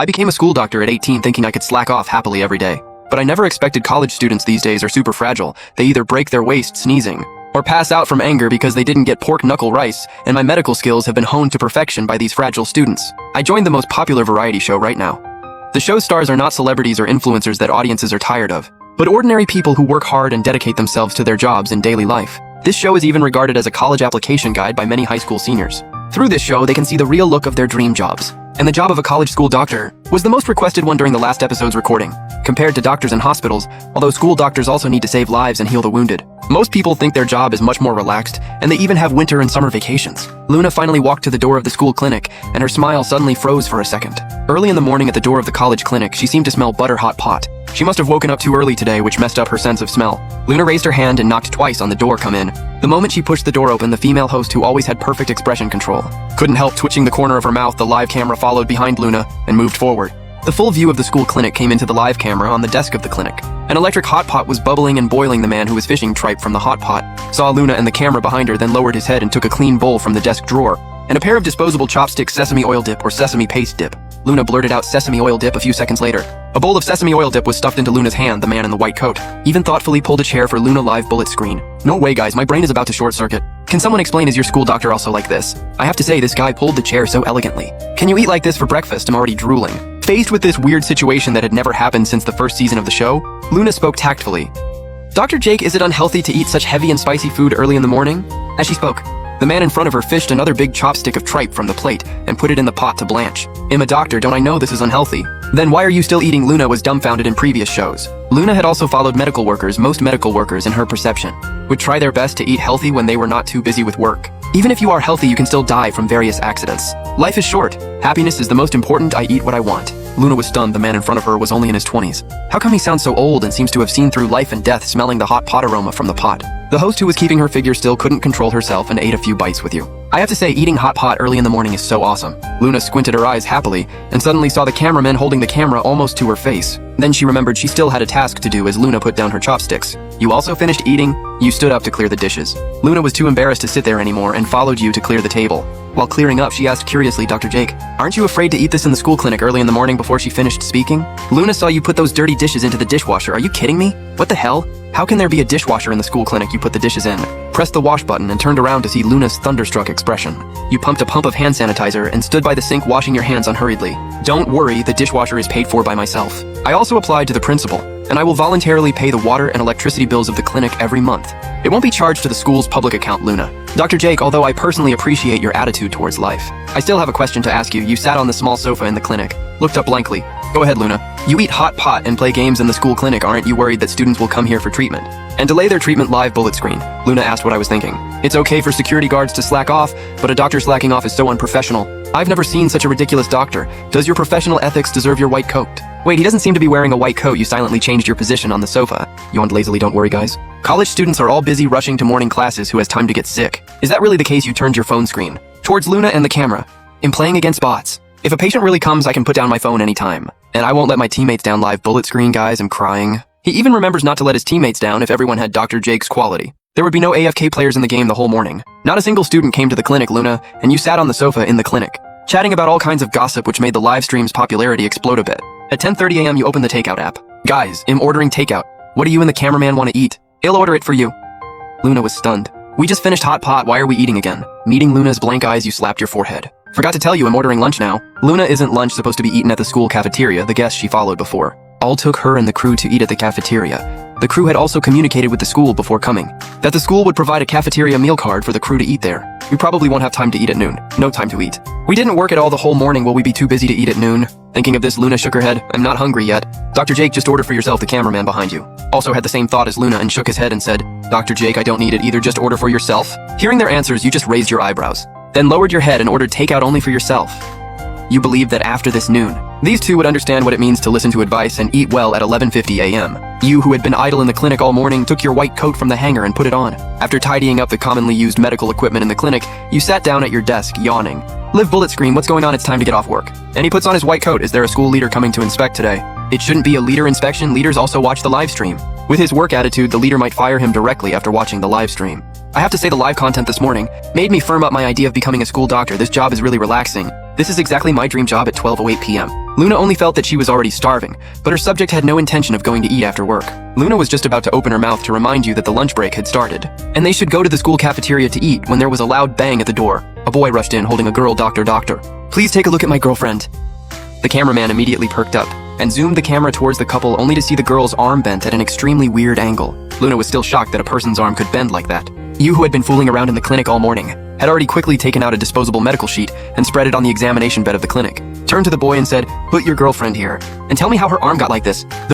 I became a school doctor at 18 thinking I could slack off happily every day. But I never expected college students these days are super fragile. They either break their waist sneezing, or pass out from anger because they didn't get pork knuckle rice, and my medical skills have been honed to perfection by these fragile students. I joined the most popular variety show right now. The show stars are not celebrities or influencers that audiences are tired of, but ordinary people who work hard and dedicate themselves to their jobs in daily life. This show is even regarded as a college application guide by many high school seniors. Through this show, they can see the real look of their dream jobs. And the job of a college school doctor was the most requested one during the last episode's recording. Compared to doctors in hospitals, although school doctors also need to save lives and heal the wounded, most people think their job is much more relaxed, and they even have winter and summer vacations. Luna finally walked to the door of the school clinic, and her smile suddenly froze for a second. Early in the morning at the door of the college clinic, she seemed to smell butter-hot pot. She must have woken up too early today, which messed up her sense of smell. Luna raised her hand and knocked twice on the door come in. The moment she pushed the door open, the female host, who always had perfect expression control, couldn't help twitching the corner of her mouth. The live camera followed behind Luna and moved forward. The full view of the school clinic came into the live camera on the desk of the clinic. An electric hot pot was bubbling and boiling. The man who was fishing tripe from the hot pot saw Luna and the camera behind her, then lowered his head and took a clean bowl from the desk drawer and a pair of disposable chopsticks, sesame oil dip or sesame paste dip. Luna blurted out sesame oil dip a few seconds later. A bowl of sesame oil dip was stuffed into Luna's hand. The man in the white coat even thoughtfully pulled a chair for Luna. Live bullet screen. No way, guys, my brain is about to short circuit. Can someone explain, is your school doctor also like this? I have to say, this guy pulled the chair so elegantly. Can you eat like this for breakfast? I'm already drooling. Faced with this weird situation that had never happened since the first season of the show, Luna spoke tactfully. Dr. Jake, is it unhealthy to eat such heavy and spicy food early in the morning? As she spoke, the man in front of her fished another big chopstick of tripe from the plate and put it in the pot to blanch. I'm a doctor, don't I know this is unhealthy? Then why are you still eating? Luna was dumbfounded in previous shows. Luna had also followed medical workers. Most medical workers, in her perception, would try their best to eat healthy when they were not too busy with work. Even if you are healthy, you can still die from various accidents. Life is short. Happiness is the most important. I eat what I want. Luna was stunned. The man in front of her was only in his 20s. How come he sounds so old and seems to have seen through life and death? Smelling the hot pot aroma from the pot, the host, who was keeping her figure still, couldn't control herself and ate a few bites with you. I have to say, eating hot pot early in the morning is so awesome. Luna squinted her eyes happily and suddenly saw the cameraman holding the camera almost to her face. Then she remembered she still had a task to do as Luna put down her chopsticks. You also finished eating? You stood up to clear the dishes. Luna was too embarrassed to sit there anymore and followed you to clear the table. While clearing up, she asked curiously, Dr. Jake, aren't you afraid to eat this in the school clinic early in the morning? Before she finished speaking, Luna saw you put those dirty dishes into the dishwasher. Are you kidding me? What the hell? How can there be a dishwasher in the school clinic? You put the dishes in, pressed the wash button, and turned around to see Luna's thunderstruck expression. You pumped a pump of hand sanitizer and stood by the sink washing your hands unhurriedly. Don't worry, the dishwasher is paid for by myself. I also applied to the principal, and I will voluntarily pay the water and electricity bills of the clinic every month. It won't be charged to the school's public account. Luna. Dr. Jake, although I personally appreciate your attitude towards life, I still have a question to ask you. You sat on the small sofa in the clinic, looked up blankly. Go ahead, Luna. You eat hot pot and play games in the school clinic. Aren't you worried that students will come here for treatment and delay their treatment? Live bullet screen. Luna asked what I was thinking. It's okay for security guards to slack off, but a doctor slacking off is so unprofessional. I've never seen such a ridiculous doctor. Does your professional ethics deserve your white coat? Wait, he doesn't seem to be wearing a white coat. You silently changed your position on the sofa. Yawned lazily. Don't worry, guys. College students are all busy rushing to morning classes. Who has time to get sick? Is that really the case? You turned your phone screen towards Luna and the camera. I'm playing against bots. If a patient really comes, I can put down my phone anytime. And I won't let my teammates down. Live bullet screen, guys. I'm crying. He even remembers not to let his teammates down. If everyone had Dr. Jake's quality, there would be no AFK players in the game the whole morning. Not a single student came to the clinic, Luna, and you sat on the sofa in the clinic, chatting about all kinds of gossip, which made the live stream's popularity explode a bit. At 10:30 a.m. you opened the takeout app. Guys, I'm ordering takeout. What do you and the cameraman want to eat? I'll order it for you. Luna was stunned. We just finished hot pot. Why are we eating again? Meeting Luna's blank eyes, you slapped your forehead. Forgot to tell you, I'm ordering lunch now. Luna, isn't lunch supposed to be eaten at the school cafeteria? The guests she followed before all took her and the crew to eat at the cafeteria. The crew had also communicated with the school before coming that the school would provide a cafeteria meal card for the crew to eat there. We probably won't have time to eat at noon. No time to eat. We didn't work at all the whole morning. Will we be too busy to eat at noon? Thinking of this, Luna shook her head. I'm not hungry yet. Dr. Jake, just order for yourself. The cameraman behind you also had the same thought as Luna and shook his head and said, Dr. Jake, I don't need it either. Just order for yourself. Hearing their answers, you just raised your eyebrows, then lowered your head and ordered takeout only for yourself. You believed that after this noon, these two would understand what it means to listen to advice and eat well at 11:50 a.m. You, who had been idle in the clinic all morning, took your white coat from the hanger and put it on. After tidying up the commonly used medical equipment in the clinic, you sat down at your desk, yawning. Live bullet screen, what's going on? It's time to get off work. And he puts on his white coat. Is there a school leader coming to inspect today? It shouldn't be a leader inspection. Leaders also watch the live stream. With his work attitude, the leader might fire him directly after watching the live stream. I have to say, the live content this morning made me firm up my idea of becoming a school doctor. This job is really relaxing. This is exactly my dream job at 12:08 p.m. Luna only felt that she was already starving, but her subject had no intention of going to eat after work. Luna was just about to open her mouth to remind you that the lunch break had started, and they should go to the school cafeteria to eat when there was a loud bang at the door. A boy rushed in holding a girl. Doctor. Please take a look at my girlfriend. The cameraman immediately perked up and zoomed the camera towards the couple only to see the girl's arm bent at an extremely weird angle. Luna was still shocked that a person's arm could bend like that. You, who had been fooling around in the clinic all morning, had already quickly taken out a disposable medical sheet and spread it on the examination bed of the clinic. Turned to the boy and said, "Put your girlfriend here, and tell me how her arm got like this." The